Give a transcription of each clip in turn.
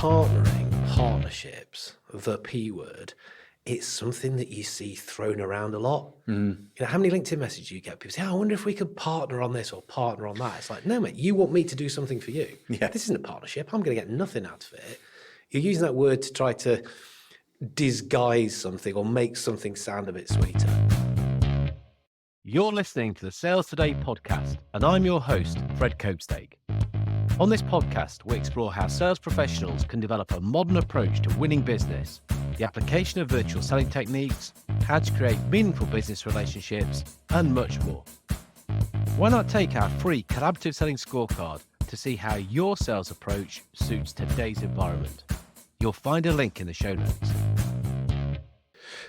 partnerships, the P word, it's something that you see thrown around a lot. You know, how many LinkedIn messages you get? People say, I wonder if we could partner on this or partner on that. It's like, no, mate, you want me to do something for you. Yeah. This isn't a partnership. I'm going to get nothing out of it. You're using that word to try to disguise something or make something sound a bit sweeter. You're listening to the Sales Today podcast, and I'm your host, Fred Copestake. On this podcast, we explore how sales professionals can develop a modern approach to winning business, the application of virtual selling techniques, how to create meaningful business relationships, and much more. Why not take our free collaborative selling scorecard to see how your sales approach suits today's environment? You'll find a link in the show notes.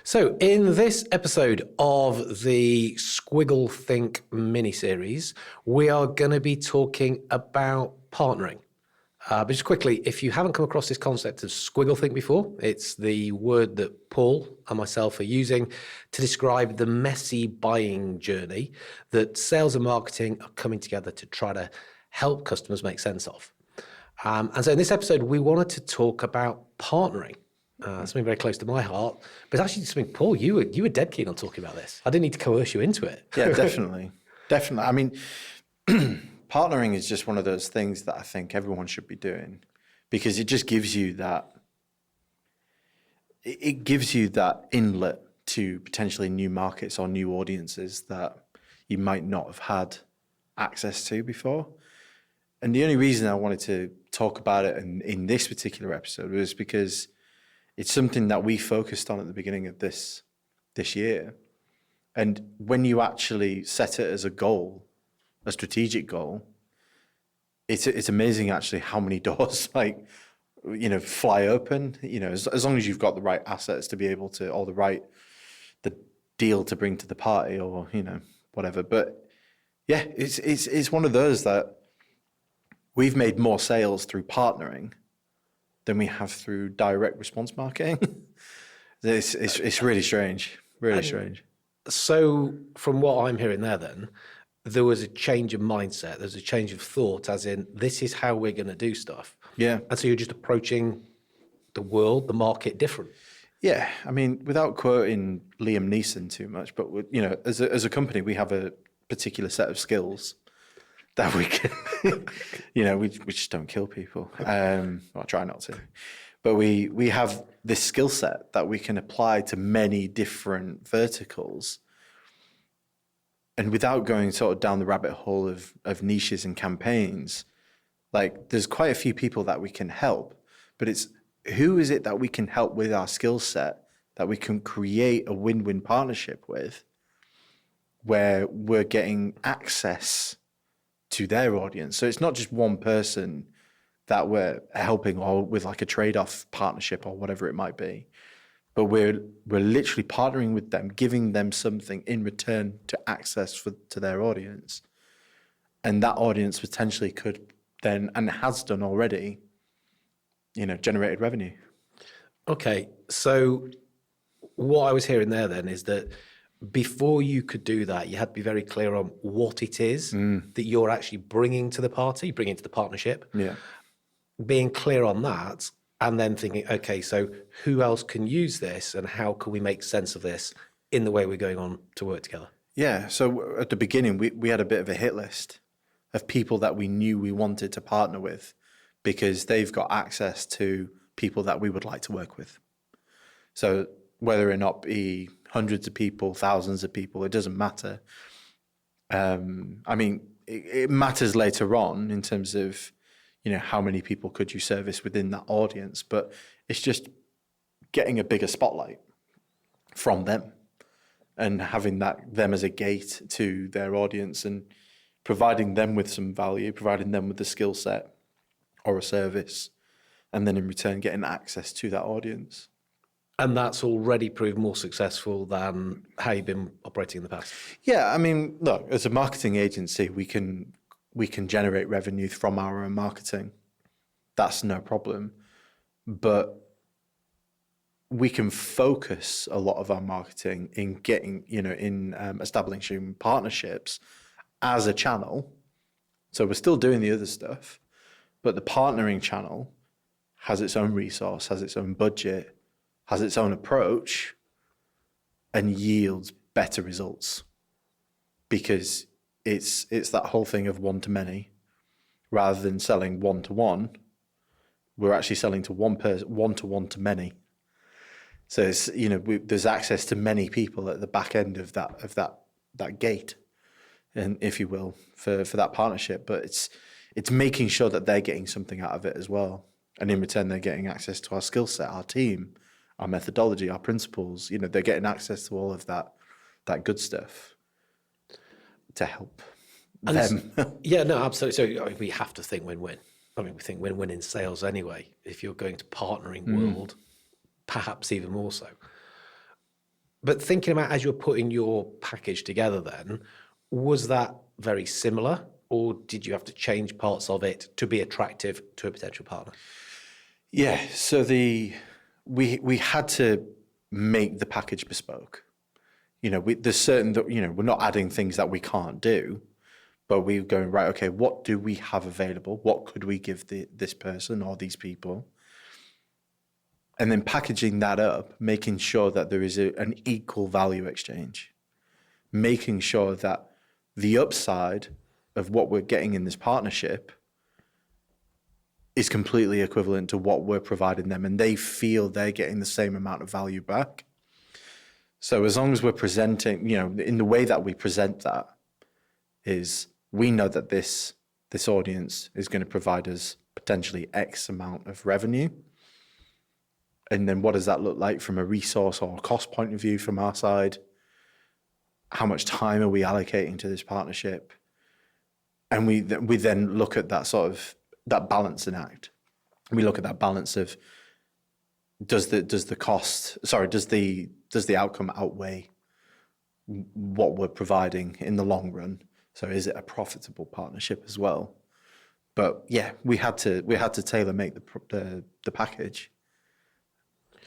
So in this episode of the SquiggleThink mini-series, we are going to be talking about partnering. But just quickly, if you haven't come across this concept of SquiggleThink before, it's the word that Paul and myself are using to describe the messy buying journey that sales and marketing are coming together to try to help customers make sense of. And so in this episode, we wanted to talk about partnering. Something very close to my heart, but it's actually something, Paul, you were dead keen on talking about this. I didn't need to coerce you into it. Yeah, definitely. I mean, partnering is just one of those things that I think everyone should be doing because it just gives you that, it gives you that inlet to potentially new markets or new audiences that you might not have had access to before. And the only reason I wanted to talk about it in this particular episode was because it's something that we focused on at the beginning of this year. And when you actually set it as a goal, a strategic goal, it's amazing actually how many doors fly open, as long as you've got the right assets to be able to, or the deal to bring to the party or, whatever. But yeah, it's one of those that we've made more sales through partnering than we have through direct response marketing. It's really strange, strange. So from what I'm hearing there was a change of mindset. There's a change of thought, as in, this is how we're going to do stuff. Yeah. And so you're just approaching the world, the market different. Yeah. I mean, without quoting Liam Neeson too much, but as a company, we have a particular set of skills that we can, we just don't kill people. Well, I try not to. But we have this skill set that we can apply to many different verticals. And without going sort of down the rabbit hole of niches and campaigns, like there's quite a few people that we can help. But it's who is it that we can help with our skill set that we can create a win-win partnership with where we're getting access to their audience. So it's not just one person that we're helping or with like a trade-off partnership or whatever it might be, but we're literally partnering with them, giving them something in return to access to their audience. And that audience potentially could then, and has done already, generated revenue. Okay, so what I was hearing there then is that before you could do that, you had to be very clear on what it is that you're actually bringing to the party, bringing to the partnership. Yeah. Being clear on that, and then thinking, okay, so who else can use this and how can we make sense of this in the way we're going on to work together? Yeah, so at the beginning, we had a bit of a hit list of people that we knew we wanted to partner with because they've got access to people that we would like to work with. So whether or not be hundreds of people, thousands of people, it doesn't matter. I mean, it matters later on in terms of, how many people could you service within that audience, but it's just getting a bigger spotlight from them and having them as a gate to their audience and providing them with some value, providing them with the skill set or a service, and then in return getting access to that audience. And that's already proved more successful than how you've been operating in the past. Yeah, I mean, look, as a marketing agency, we can generate revenue from our own marketing. That's no problem. But we can focus a lot of our marketing in getting, in establishing partnerships as a channel. So we're still doing the other stuff, but the partnering channel has its own resource, has its own budget, has its own approach, and yields better results. Because it's that whole thing of one to many, rather than selling one to one. We're actually selling to one person, one to many. So it's, there's access to many people at the back end of that gate, and if you will, for that partnership. But it's making sure that they're getting something out of it as well, and in return they're getting access to our skill set, our team, our methodology, our principles. They're getting access to all of that good stuff to help them. Yeah, no, absolutely. So we have to think win-win. I mean, we think win-win in sales anyway. If you're going to partnering world, perhaps even more so. But thinking about as you're putting your package together then, was that very similar, or did you have to change parts of it to be attractive to a potential partner? Yeah, so we had to make the package bespoke. There's certain that, we're not adding things that we can't do, but we're going, right, okay, what do we have available? What could we give this person or these people? And then packaging that up, making sure that there is an equal value exchange, making sure that the upside of what we're getting in this partnership is completely equivalent to what we're providing them, and they feel they're getting the same amount of value back. So as long as we're presenting, in the way that we present that, is we know that this audience is going to provide us potentially X amount of revenue. And then what does that look like from a resource or cost point of view from our side? How much time are we allocating to this partnership? And we then look at that sort of that balancing act. We look at that balance of does the outcome outweigh what we're providing in the long run? So is it a profitable partnership as well? But yeah, we had to tailor make the package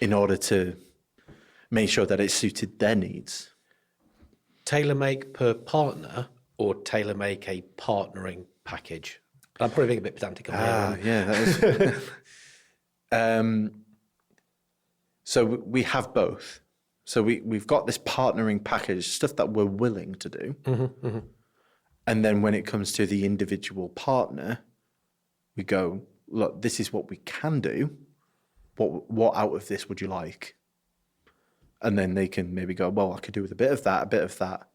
in order to make sure that it suited their needs. Tailor make per partner, or tailor make a partnering package? I'm probably being a bit pedantic on here. Yeah, that is. So we have both. So we've got this partnering package, stuff that we're willing to do. Mm-hmm, mm-hmm. And then when it comes to the individual partner, we go, look, this is what we can do. What out of this would you like? And then they can maybe go, well, I could do with a bit of that.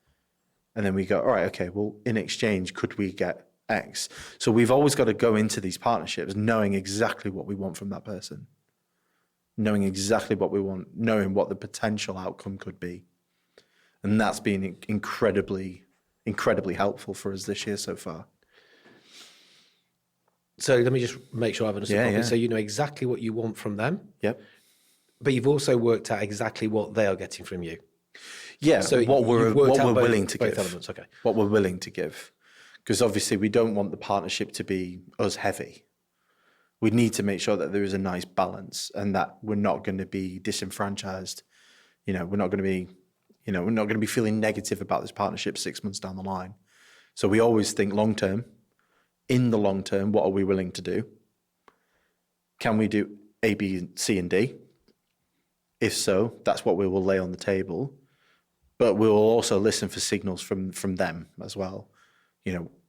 And then we go, all right, okay, well, in exchange, could we get X? So we've always got to go into these partnerships knowing exactly what we want from that person, knowing exactly what we want, knowing what the potential outcome could be. And that's been incredibly helpful for us this year so far. So let me just make sure I've understood properly. Yeah. So you know exactly what you want from them. Yep. But you've also worked out exactly what they are getting from you. Yeah. So what we're willing to give. Both elements, okay. What we're willing to give. Because obviously we don't want the partnership to be us heavy. We need to make sure that there is a nice balance and that we're not going to be disenfranchised. We're not going to be feeling negative about this partnership 6 months down the line. So we always think long term. In the long term, what are we willing to do? Can we do A, B, C, and D? If so, that's what we will lay on the table. But we will also listen for signals from them as well.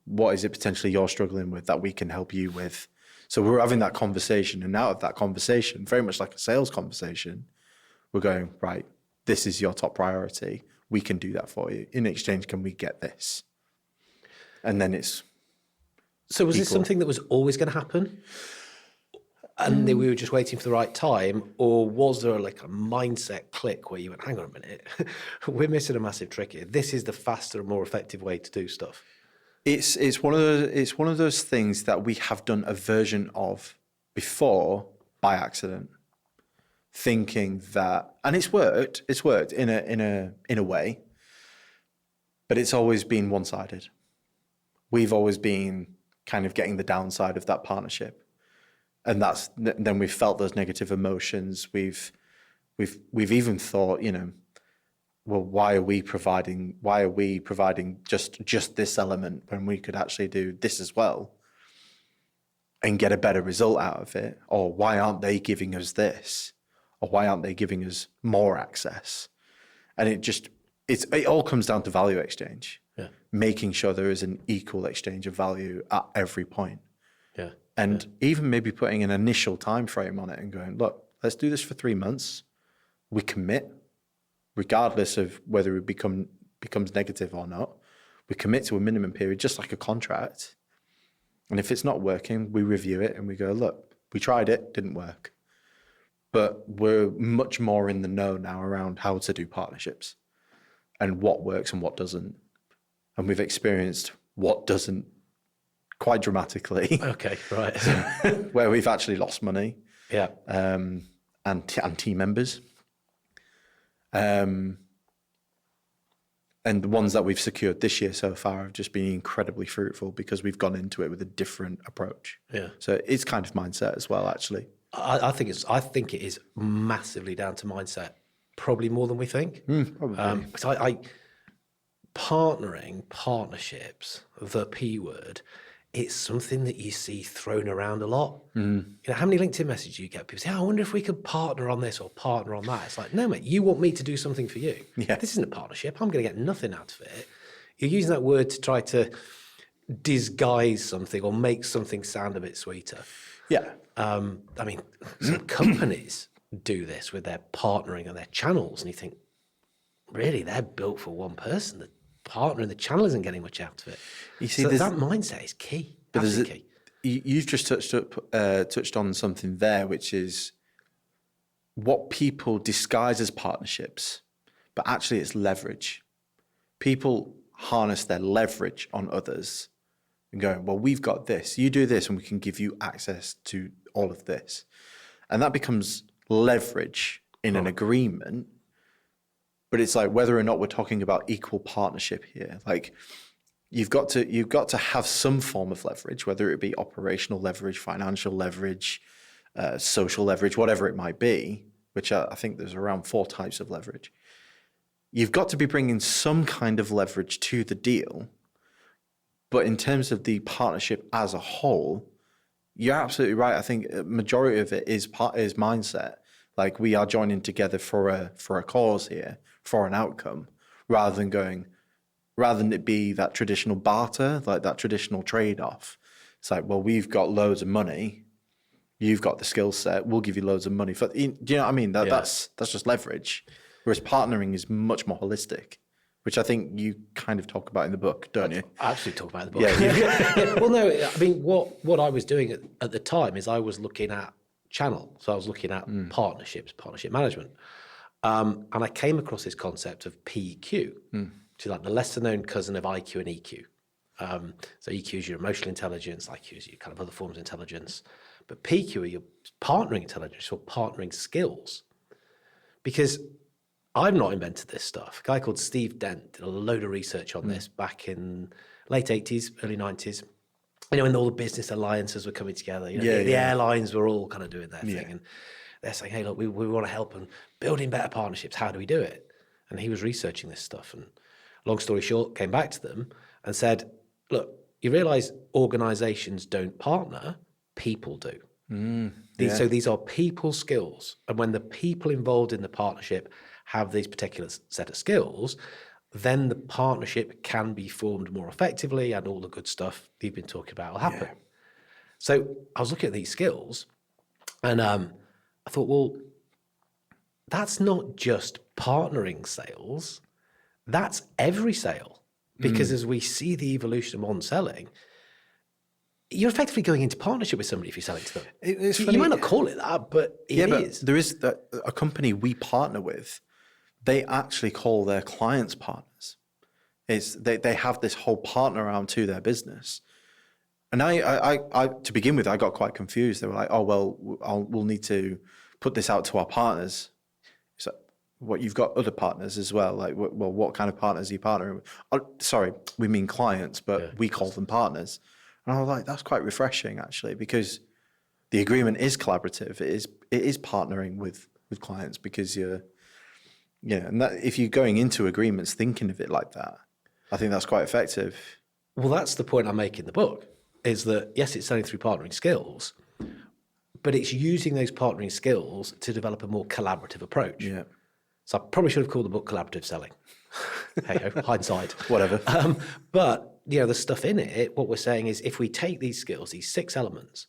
What is it potentially you're struggling with that we can help you with? So we're having that conversation, and out of that conversation, very much like a sales conversation, we're going, right, this is your top priority. We can do that for you. In exchange, can we get this? And then it's... So was this something that was always going to happen? And then we were just waiting for the right time? Or was there like a mindset click where you went, hang on a minute, we're missing a massive trick here. This is the faster and more effective way to do stuff. It's one of those things that we have done a version of before by accident, thinking that, and it's worked in a way, but it's always been one-sided. We've always been kind of getting the downside of that partnership, and then we've felt those negative emotions. We've even thought, well, why are we providing just this element when we could actually do this as well? and get a better result out of it? Or why aren't they giving us this? Or why aren't they giving us more access? And it all comes down to value exchange. Yeah. Making sure there is an equal exchange of value at every point. Yeah. And even maybe putting an initial time frame on it and going, look, let's do this for 3 months. We commit, regardless of whether it becomes negative or not. We commit to a minimum period, just like a contract. And if it's not working, we review it and we go, look, we tried it, didn't work. But we're much more in the know now around how to do partnerships and what works and what doesn't. And we've experienced what doesn't quite dramatically. Okay, right. Where we've actually lost money. Yeah. And team members. And the ones that we've secured this year so far have just been incredibly fruitful because we've gone into it with a different approach. Yeah. So it's kind of mindset as well, actually. I think it is massively down to mindset, probably more than we think. Probably. Because partnerships, the P word, it's something that you see thrown around a lot. You know, how many LinkedIn messages you get? People say, I wonder if we could partner on this or partner on that. It's like, no, mate, you want me to do something for you. Yeah. This isn't a partnership. I'm going to get nothing out of it. You're using that word to try to disguise something or make something sound a bit sweeter. Yeah. I mean, some companies do this with their partnering and their channels, and you think, really, they're built for one person. The partner and the channel isn't getting much out of it. You see, so that mindset is key. Absolutely key. You've just touched on something there, which is what people disguise as partnerships, but actually it's leverage. People harness their leverage on others and going, well, we've got this, you do this, and we can give you access to all of this. And that becomes leverage in an agreement. But it's like whether or not we're talking about equal partnership here. Like you've got to have some form of leverage, whether it be operational leverage, financial leverage, social leverage, whatever it might be, which I think there's around 4 types of leverage. You've got to be bringing some kind of leverage to the deal. But in terms of the partnership as a whole, you're absolutely right. I think a majority of it is mindset. Like we are joining together for a cause here, for an outcome, rather than it be that traditional barter, like that traditional trade-off. It's like, well, we've got loads of money, you've got the skill set, we'll give you loads of money. Do you know what I mean? That's just leverage. Whereas partnering is much more holistic, which I think you kind of talk about in the book, don't you? I actually talk about it in the book. Yeah. Well, no, I mean, what I was doing at the time is I was looking at channel. So I was looking at partnerships, partnership management. And I came across this concept of PQ, which is like the lesser known cousin of IQ and EQ. So EQ is your emotional intelligence, IQ is your kind of other forms of intelligence. But PQ are your partnering intelligence or partnering skills. Because I've not invented this stuff. A guy called Steve Dent did a load of research on this back in late 80s, early 90s. You know, when all the business alliances were coming together, you know, the airlines were all kind of doing their thing. And they're saying, hey, look, we want to help and building better partnerships. How do we do it? And he was researching this stuff. And long story short, came back to them and said, look, you realize organizations don't partner, people do. So these are people skills. And when the people involved in the partnership have these particular set of skills, then the partnership can be formed more effectively and all the good stuff you've been talking about will happen. So I was looking at these skills and I thought, well, that's not just partnering sales, that's every sale. Because as we see the evolution of on-selling, you're effectively going into partnership with somebody if you're selling to them. It's You funny. might not call it that, but it is. But there is a company we partner with. They actually call their clients partners. They have this whole partner arm to their business. And I to begin with, I got quite confused. They were like, oh, well, we'll need to put this out to our partners. So what, you've got other partners as well? Like, well, what kind of partners are you partnering with? Oh, sorry, we mean clients, but we call them partners. And I was like, that's quite refreshing, actually, because the agreement is collaborative. It is partnering with clients because and that if you're going into agreements thinking of it like that, I think that's quite effective. Well, that's the point I make in the book, is that, yes, it's selling through partnering skills, but it's using those partnering skills to develop a more collaborative approach. Yeah. So I probably should have called the book Collaborative Selling. Hey, hindsight. Whatever. But, the stuff in it, what we're saying is if we take these skills, these 6 elements,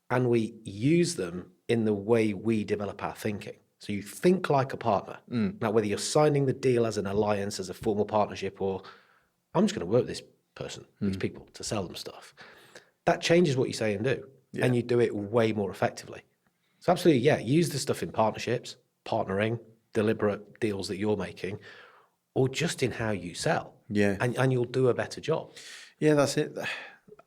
and we use them in the way we develop our thinking. So you think like a partner. Now, whether you're signing the deal as an alliance, as a formal partnership, or I'm just going to work with this person, these people, to sell them stuff, that changes what you say and do. Yeah. And you do it way more effectively. So absolutely, use the stuff in partnerships, partnering, deliberate deals that you're making, or just in how you sell. Yeah. And you'll do a better job. Yeah, that's it.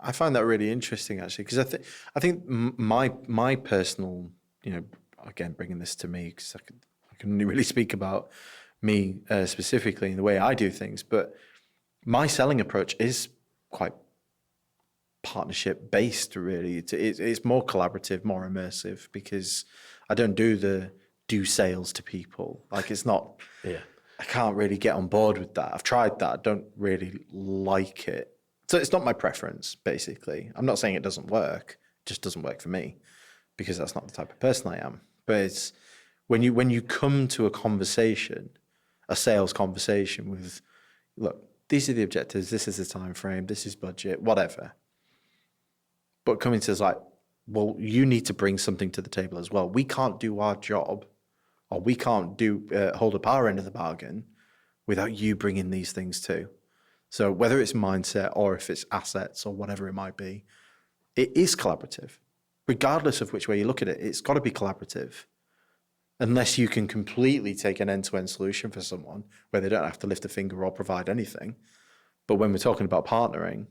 I find that really interesting, actually, because I think my personal, again, bringing this to me, because I can only really speak about me specifically in the way I do things, but my selling approach is quite partnership based, really. It's more collaborative, more immersive, because I don't do sales to people. Like, it's not, I can't really get on board with that. I've tried that. I don't really like it. So it's not my preference, basically. I'm not saying it doesn't work. It just doesn't work for me, because that's not the type of person I am. But it's when you come to a conversation, a sales conversation with, look, these are the objectives, this is the time frame, this is budget, whatever. But coming to us like, well, you need to bring something to the table as well. We can't do our job, or we can't hold up our end of the bargain without you bringing these things too. So whether it's mindset or if it's assets or whatever it might be, it is collaborative. Regardless of which way you look at it, it's got to be collaborative. Unless you can completely take an end-to-end solution for someone where they don't have to lift a finger or provide anything. But when we're talking about partnering,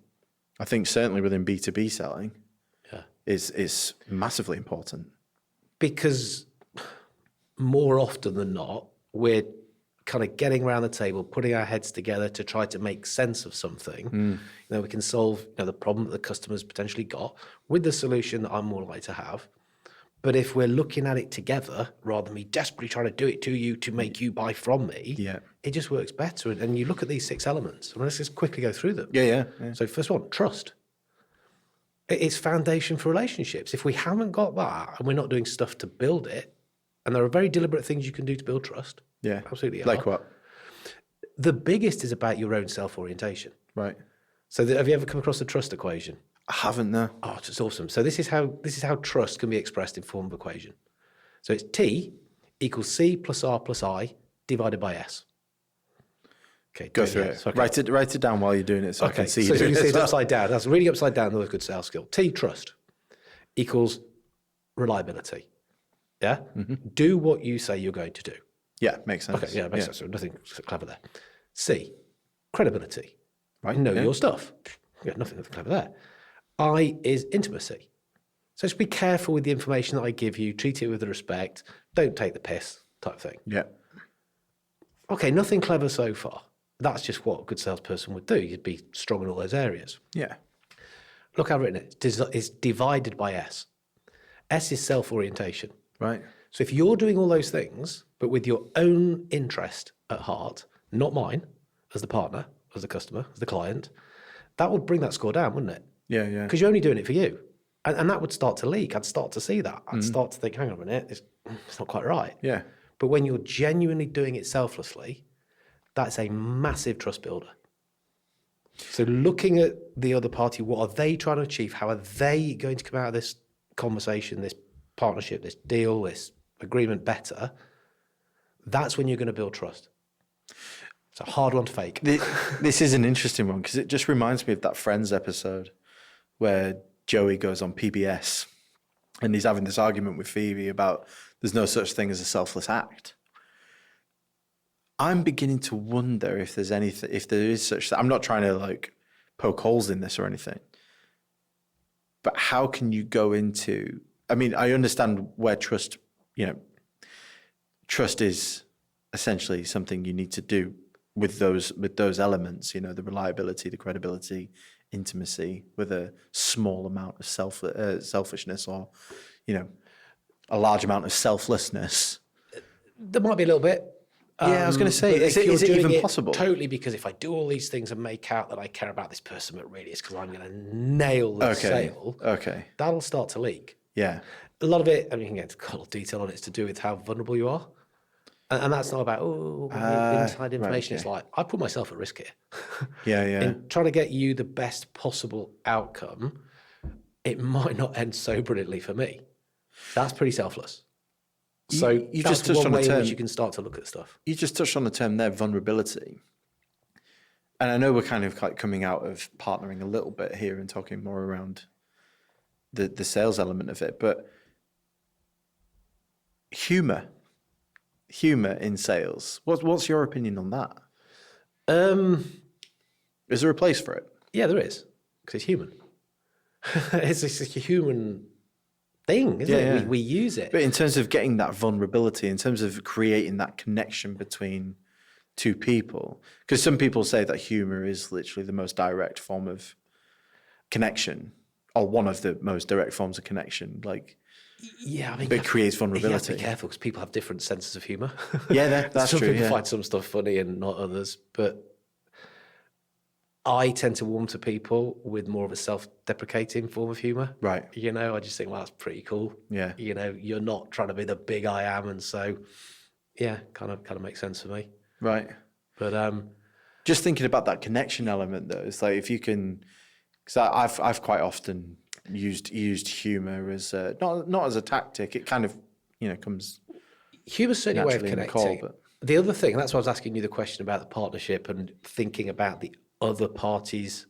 I think certainly within B2B selling is massively important. Because more often than not, we're kind of getting around the table, putting our heads together to try to make sense of something. We can solve the problem that the customer's potentially got with the solution that I'm more likely to have. But if we're looking at it together, rather than me desperately trying to do it to you to make you buy from me, it just works better. And you look at these 6 elements. Let's just quickly go through them. Yeah. So first one, trust. It's foundation for relationships. If we haven't got that and we're not doing stuff to build it, and there are very deliberate things you can do to build trust. Yeah, absolutely. Like what? The biggest is about your own self-orientation. Right. So have you ever come across the trust equation? I haven't, no. Oh, it's awesome. So this is how trust can be expressed in form of equation. So it's T equals C plus R plus I divided by S. Okay, go through it. Okay. Write it down while you're doing it, so I can see. So you see it's upside down. That's really upside down. Another good sales skill. T trust equals reliability. Yeah. Mm-hmm. Do what you say you're going to do. Yeah, makes sense. Okay, makes sense. So nothing clever there. C, credibility. Right. Know your stuff. Yeah, nothing clever there. I is intimacy. So just be careful with the information that I give you. Treat it with respect. Don't take the piss type thing. Yeah. Okay, nothing clever so far. That's just what a good salesperson would do. You'd be strong in all those areas. Yeah. Look how I've written it. It's divided by S. S is self-orientation. Right. So if you're doing all those things, but with your own interest at heart, not mine, as the partner, as the customer, as the client, that would bring that score down, wouldn't it? Yeah. Because you're only doing it for you. And that would start to leak. I'd start to see that. I'd start to think, hang on a minute, it's not quite right. Yeah. But when you're genuinely doing it selflessly, that's a massive trust builder. So looking at the other party, what are they trying to achieve? How are they going to come out of this conversation, this partnership, this deal, this agreement better? That's when you're going to build trust. It's a hard one to fake. This is an interesting one because it just reminds me of that Friends episode where Joey goes on PBS and he's having this argument with Phoebe about there's no such thing as a selfless act. I'm beginning to wonder if there's anything, if there is such. I'm not trying to like poke holes in this or anything, but how can you go into? I mean, I understand where trust. Trust is essentially something you need to do with those elements. You know, the reliability, the credibility, intimacy, with a small amount of selfishness, or a large amount of selflessness. There might be a little bit. Yeah, I was going to say, But is if you're it doing even it possible? Totally, because if I do all these things and make out that I care about this person, but really it's because I'm going to nail the sale, Okay. that'll start to leak. Yeah. A lot of it, I mean, you can get a lot of detail on it, it's to do with how vulnerable you are. And that's not about, my inside information. okay. It's like, I put myself at risk here. Yeah. Yeah. In trying to get you the best possible outcome, it might not end so brilliantly for me. That's pretty selfless. So you that's just touched one on the way in which term. you can start to look at stuff. You just touched on the term there, vulnerability. And I know we're kind of like coming out of partnering a little bit here and talking more around the sales element of it, but humor in sales. What's your opinion on that? Is there a place for it? Yeah, there is, because it's human. it's a human thing, isn't it? Yeah. We use it. But in terms of getting that vulnerability, in terms of creating that connection between two people, because some people say that humor is literally the most direct form of connection, or one of the most direct forms of connection. Like, Yeah, I mean, it creates you have vulnerability. to be careful because people have different senses of humour. Yeah, that's some true. people Yeah. find some stuff funny and not others. But I tend to warm to people with more of a self-deprecating form of humour. Right. You know, I just think, well, that's pretty cool. Yeah. You know, you're not trying to be the big I am, and so yeah, kind of makes sense for me. Right. But Just thinking about that connection element, though, it's like if you can, because I've quite often used humor as not as a tactic. It kind of comes humour's certainly a way of naturally in the connecting. call, but The other thing, and that's why I was asking you the question about the partnership and thinking about the other party's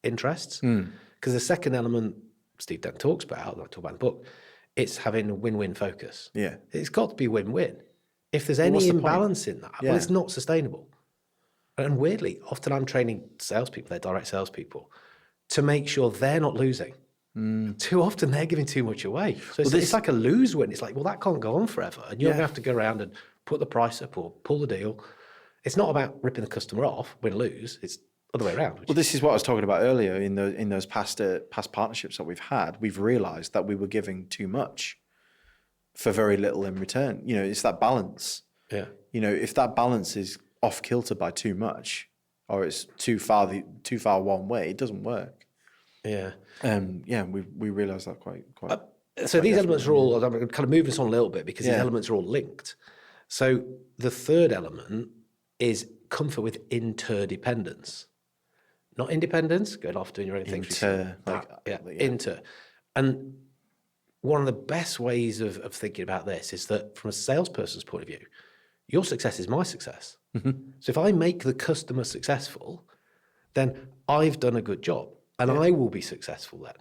interests. Because the second element Steve Dent talks about, I talk about in the book, it's having a win-win focus. yeah, It's got to be win-win. If there's what's any the point? imbalance in that, Yeah. well, it's not sustainable. And weirdly, often I'm training salespeople, they're direct salespeople, to make sure they're not losing. Too often they're giving too much away. So it's like a lose-win. It's like, well, that can't go on forever. And you're going to have to go around and put the price up or pull the deal. It's not about ripping the customer off, win or lose. It's other way around. Well, this is what I was talking about earlier in those past partnerships that we've had. We've realised that we were giving too much for very little in return. It's that balance. Yeah. If that balance is off kilter by too much, or it's too far one way, it doesn't work. Yeah. We realised that quite. So these elements are all, I'm kind of moving this on a little bit because these Yeah. elements are all linked. So the third element is comfort with interdependence. Not independence, going off doing your own thing. Inter. And one of the best ways of thinking about this is that from a salesperson's point of view, your success is my success. So if I make the customer successful, then I've done a good job and I will be successful then.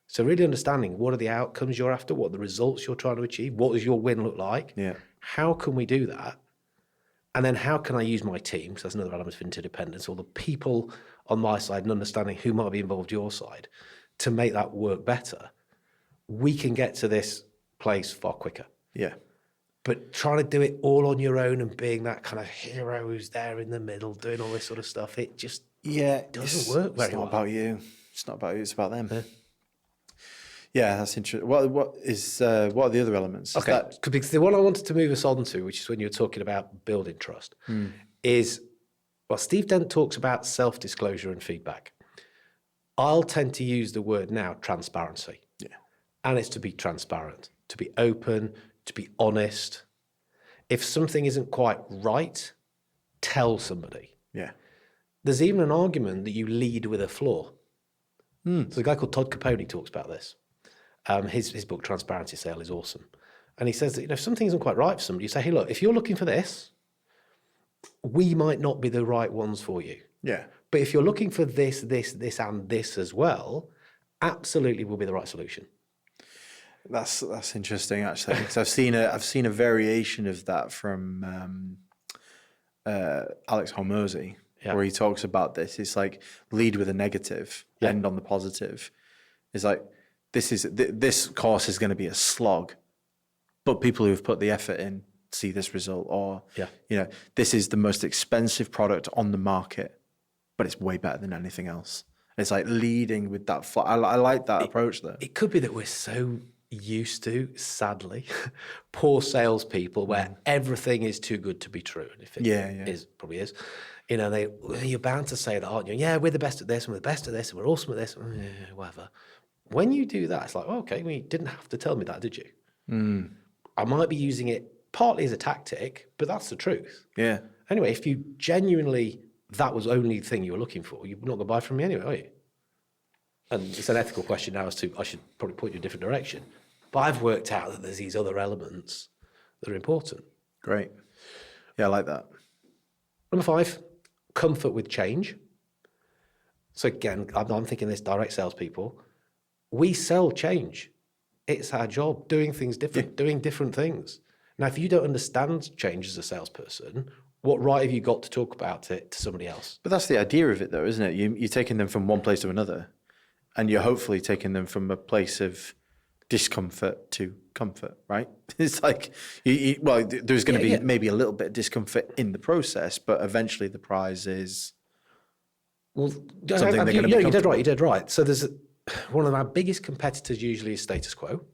So really understanding what are the outcomes you're after, what are the results you're trying to achieve, what does your win look like? Yeah. How can we do that? And then how can I use my team, so that's another element of interdependence, or the people on my side and understanding who might be involved your side to make that work better. We can get to this place far quicker. Yeah. But trying to do it all on your own and being that kind of hero who's there in the middle, doing all this sort of stuff, it just doesn't work very well. It's not about you. It's not about you. It's about them. Yeah, that's interesting. What are the other elements? Okay, because the one I wanted to move us on to, which is when you were talking about building trust, is, well, Steve Dent talks about self-disclosure and feedback. I'll tend to use the word now, transparency. Yeah. And it's to be transparent, to be open, to be honest. If something isn't quite right, tell somebody. Yeah. There's even an argument that you lead with a flaw. So a guy called Todd Capone talks about this. His book, Transparency Sale, is awesome. And he says that if something isn't quite right for somebody, you say, hey, look, if you're looking for this, we might not be the right ones for you. Yeah. But if you're looking for this, and this as well, absolutely will be the right solution. That's interesting, actually, because I've seen a variation of that from Alex Hormozy, where he talks about this. It's like lead with a negative, end on the positive. It's like this course is going to be a slog, but people who have put the effort in see this result. Or this is the most expensive product on the market, but it's way better than anything else. It's like leading with that. I like that approach there. It could be that we're so used to, sadly, poor salespeople where everything is too good to be true. And if it is, probably is, you're bound to say that, aren't you? Yeah, we're the best at this, and we're the best at this, and we're awesome at this, whatever. When you do that, it's like, okay, well, you didn't have to tell me that, did you? I might be using it partly as a tactic, but that's the truth. Yeah. Anyway, if you genuinely, that was only the thing you were looking for, you're not going to buy from me anyway, are you? And it's an ethical question now as to, I should probably point you in a different direction. But I've worked out that there's these other elements that are important. Great. Yeah, I like that. Number 5, comfort with change. So again, I'm thinking this direct salespeople. We sell change. It's our job, doing things different, doing different things. Now, if you don't understand change as a salesperson, what right have you got to talk about it to somebody else? But that's the idea of it, though, isn't it? You're taking them from one place to another, and you're hopefully taking them from a place of discomfort to comfort, right? It's like, there's going to be maybe a little bit of discomfort in the process, but eventually the prize is something they're going to be comfortable. You did right. So there's one of our biggest competitors usually is status quo.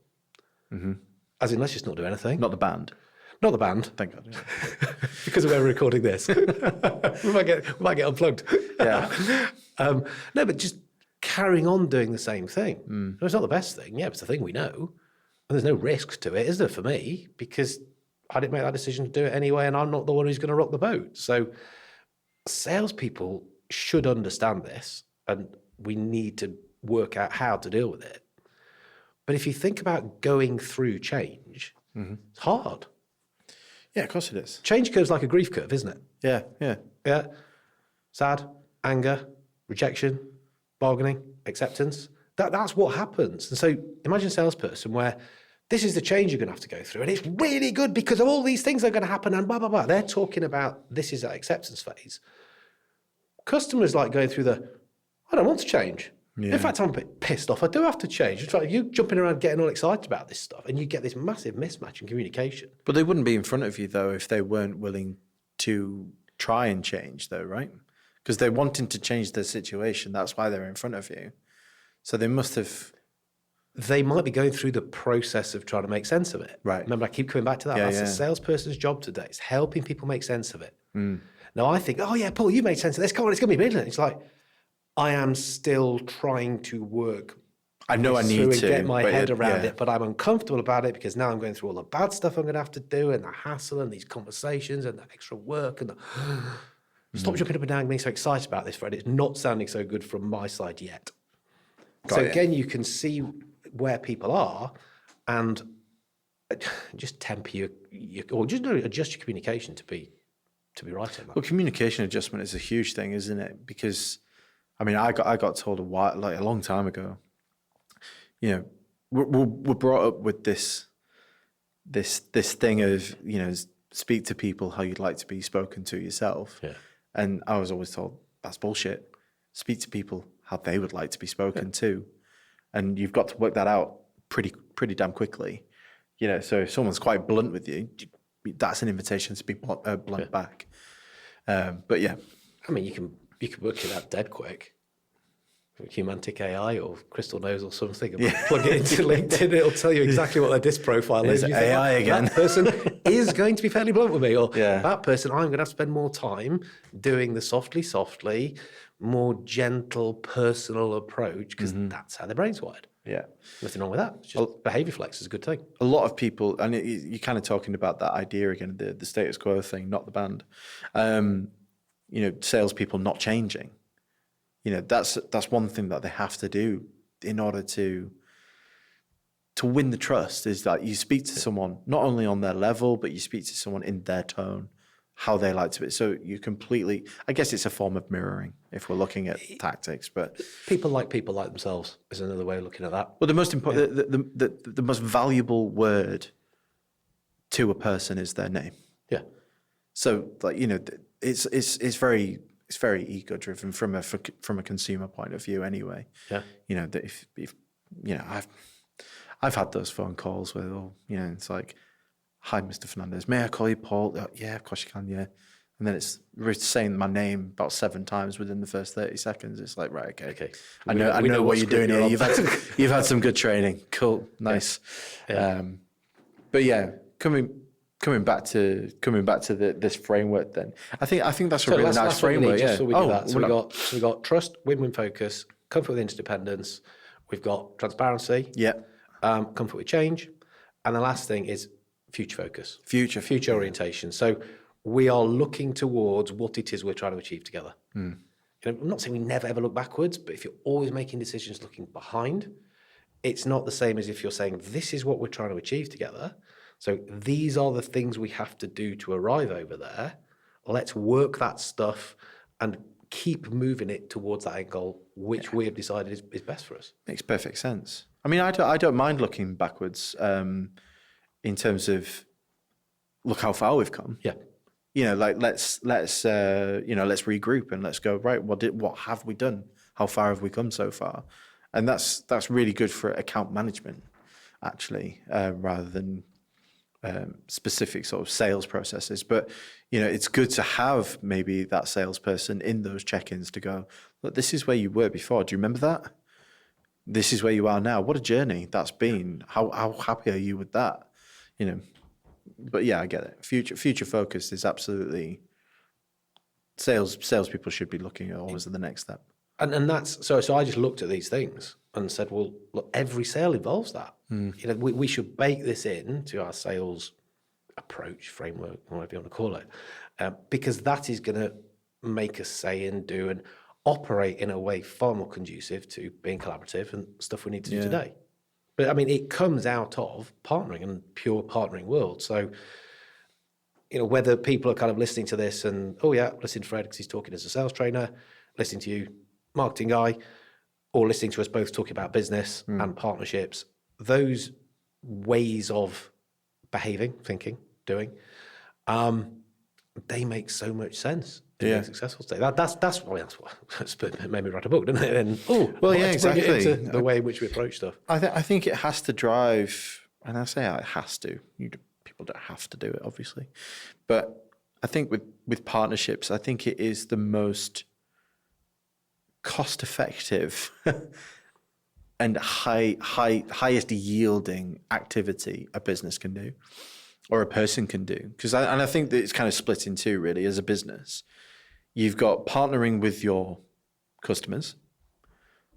As in, let's just not do anything. Not the band. Not the band. Thank God. Yeah. Because of where we're recording this. we might get unplugged. Yeah. No, but just carrying on doing the same thing. No, it's not the best thing. Yeah, it's the thing we know. And there's no risk to it, is there, for me? Because I didn't make that decision to do it anyway, and I'm not the one who's going to rock the boat. So salespeople should understand this, and we need to work out how to deal with it. But if you think about going through change, it's hard. Yeah, of course it is. Change curve's like a grief curve, isn't it? Yeah, yeah. Yeah. Sad, anger, rejection, bargaining, acceptance. That's what happens. And so imagine a salesperson where this is the change you're going to have to go through, and it's really good because of all these things that are going to happen, and blah, blah, blah. They're talking about this is that acceptance phase. Customers like going through I don't want to change. Yeah. In fact, I'm a bit pissed off. I do have to change. It's like you jumping around getting all excited about this stuff, and you get this massive mismatch in communication. But they wouldn't be in front of you, though, if they weren't willing to try and change, though, right? Because they're wanting to change their situation. That's why they're in front of you. So they must have... They might be going through the process of trying to make sense of it. Right. Remember, I keep coming back to that. That's a salesperson's job today. It's helping people make sense of it. Now, I think, oh, yeah, Paul, you made sense of this. Come on, it's going to be brilliant. It's like, I am still trying to work. I know I need to get my head around it, but I'm uncomfortable about it because now I'm going through all the bad stuff I'm going to have to do, and the hassle and these conversations and the extra work and stop jumping up and down and being so excited about this, Fred. It's not sounding so good from my side yet. Again, you can see where people are and just temper adjust your communication to be right in that. Well, communication adjustment is a huge thing, isn't it? Because I mean, I got told a long time ago. You know, we're brought up with this thing of, you know, speak to people how you'd like to be spoken to yourself. Yeah. And I was always told that's bullshit. Speak to people how they would like to be spoken to, and you've got to work that out pretty damn quickly. You know, so if someone's quite blunt with you, that's an invitation to be blunt back. But yeah, I mean, you can work it out dead quick. Humantic AI or Crystal Knows or something, and plug it into LinkedIn, it'll tell you exactly what their disc profile is. AI again. That person is going to be fairly blunt with me, or that person, I'm going to have to spend more time doing the softly, more gentle, personal approach, because that's how their brain's wired. Yeah. Nothing wrong with that. It's just behavior flex is a good thing. A lot of people, and you're kind of talking about that idea again, the status quo thing, not the band. You know, salespeople not changing. You know, that's one thing that they have to do in order to win the trust, is that you speak to someone not only on their level, but you speak to someone in their tone, how they like to be. So you completely, I guess it's a form of mirroring if we're looking at tactics, but people like themselves is another way of looking at that. Well, the most important, the most valuable word to a person is their name. Yeah. So, like, you know, it's very ego driven from a consumer point of view anyway. Yeah. You know, that if you know, I've had those phone calls where, you know, it's like, hi, Mr. Fernandez, may I call you Paul? Oh, yeah, of course you can, yeah. And then it's saying my name about 7 times within the first 30 seconds. It's like, right, okay. I know what you're doing here. You've had some good training. Cool, nice. Yeah. But yeah, coming back to this framework, then I think that's a really nice framework. Yeah. So we got trust, win-win focus, comfort with interdependence. We've got transparency. Yeah. Comfort with change, and the last thing is future focus. Future orientation. So we are looking towards what it is we're trying to achieve together. You know, I'm not saying we never ever look backwards, but if you're always making decisions looking behind, it's not the same as if you're saying this is what we're trying to achieve together. So these are the things we have to do to arrive over there. Let's work that stuff and keep moving it towards that end goal, which we have decided is best for us. Makes perfect sense. I mean, I don't mind looking backwards in terms of look how far we've come. Yeah. You know, like let's regroup and let's go, right, what have we done? How far have we come so far? And that's really good for account management, actually, rather than specific sort of sales processes. But, you know, it's good to have maybe that salesperson in those check-ins to go, look, this is where you were before. Do you remember that? This is where you are now. What a journey that's been. How happy are you with that? You know, but yeah, I get it. Future focus is absolutely salespeople should be looking at always at the next step. And that's so I just looked at these things and said, well, look, every sale involves that. You know, we should bake this in to our sales approach, framework, whatever you want to call it, because that is going to make us say and do and operate in a way far more conducive to being collaborative and stuff we need to do today. But I mean, it comes out of partnering and pure partnering world. So, you know, whether people are kind of listening to this and, oh yeah, listen to Fred because he's talking as a sales trainer, listening to you, marketing guy, or listening to us both talking about business and partnerships, those ways of behaving, thinking, doing, they make so much sense to being successful today. That's what made me write a book, didn't it? And exactly. Bring it into the way in which we approach stuff. I think it has to drive, and I say it has to. People don't have to do it, obviously, but I think with partnerships, I think it is the most cost-effective and highest yielding activity a business can do, or a person can do. And I think that it's kind of split in two, really, as a business. You've got partnering with your customers,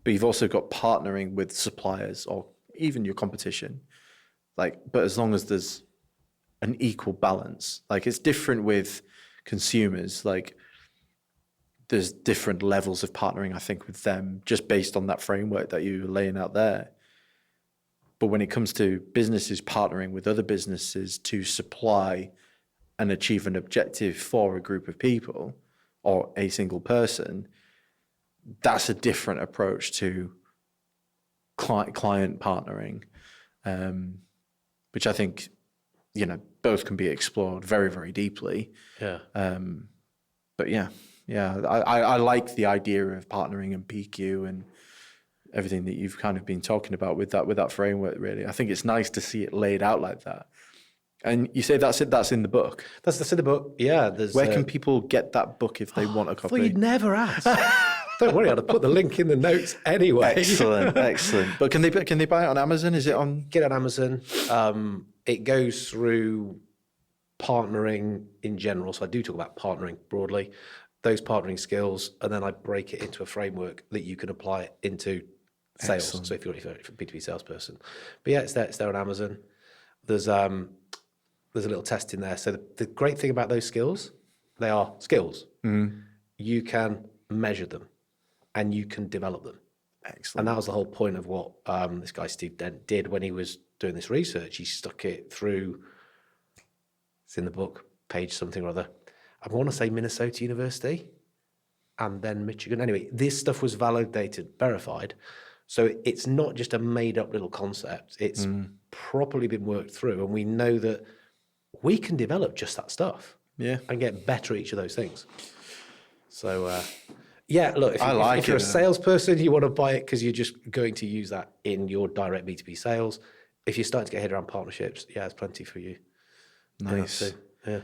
but you've also got partnering with suppliers or even your competition. But as long as there's an equal balance, it's different with consumers. There's different levels of partnering, I think, with them, just based on that framework that you're laying out there. But when it comes to businesses partnering with other businesses to supply and achieve an objective for a group of people or a single person, that's a different approach to client partnering, which I think, both can be explored very, very deeply. Yeah. But yeah, I like the idea of partnering and PQ and everything that you've kind of been talking about with that framework, really. I think it's nice to see it laid out like that. And you say that's in the book? That's in the book, yeah. Where can people get that book if they want a copy? Well, you'd never ask. Don't worry, I'll put the link in the notes anyway. Excellent. But can they buy it on Amazon? Is it on? Get it on Amazon. It goes through partnering in general. So I do talk about partnering broadly, those partnering skills, and then I break it into a framework that you can apply into sales. Excellent. So if you're a B2B salesperson. But yeah, it's there on Amazon. There's a little test in there. So the great thing about those skills, they are skills. Mm-hmm. You can measure them and you can develop them. Excellent. And that was the whole point of what this guy Steve Dent did when he was doing this research. He stuck it through, it's in the book, page something or other. I want to say Minnesota University and then Michigan. Anyway, this stuff was validated, verified. So it's not just a made up little concept. It's properly been worked through. And we know that we can develop just that stuff and get better at each of those things. So, look, if you're a salesperson, you want to buy it because you're just going to use that in your direct B2B sales. If you're starting to get head around partnerships, there's plenty for you. Nice. Yeah.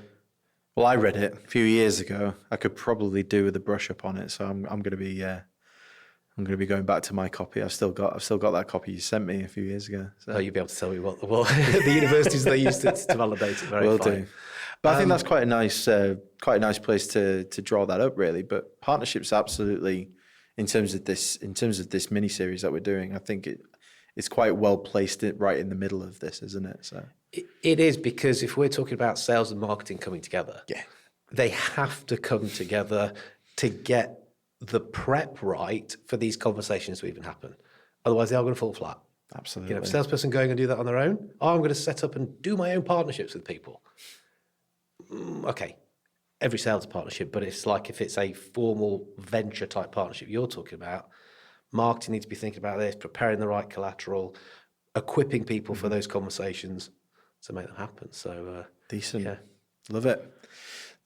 Well, I read it a few years ago. I could probably do with a brush up on it, so I'm going to be going back to my copy. I've still got that copy you sent me a few years ago. So. Oh, you'll be able to tell me what the universities they used to validate it. Very Will fine. do. But I think that's quite a nice place to draw that up, really. But partnerships, absolutely, in terms of this mini series that we're doing, I think it's quite well placed right in the middle of this, isn't it? So it is, because if we're talking about sales and marketing coming together, they have to come together to get the prep right for these conversations to even happen. Otherwise, they are going to fall flat. Absolutely. If a salesperson going and do that on their own, I'm going to set up and do my own partnerships with people. Okay, every sales partnership, but it's like if it's a formal venture type partnership you're talking about, marketing needs to be thinking about this, preparing the right collateral, equipping people for those conversations to make them happen. So decent. Yeah. Love it.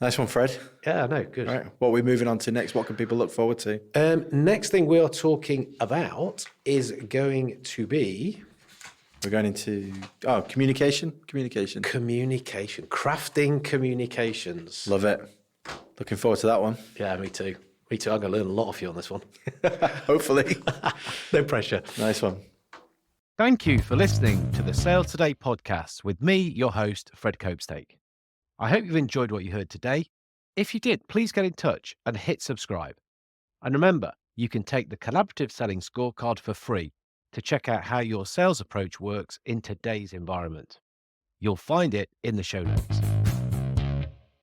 Nice one, Fred. Yeah, no, good. All right. What are we moving on to next? What can people look forward to? Next thing we are talking about is going to be We're going into communication. crafting communications. Love it. Looking forward to that one. Yeah, me too. I'm going to learn a lot of you on this one. Hopefully. No pressure. Nice one. Thank you for listening to the Sales Today podcast with me, your host, Fred Copestake. I hope you've enjoyed what you heard today. If you did, please get in touch and hit subscribe. And remember, you can take the Collaborative Selling Scorecard for free to check out how your sales approach works in today's environment. You'll find it in the show notes.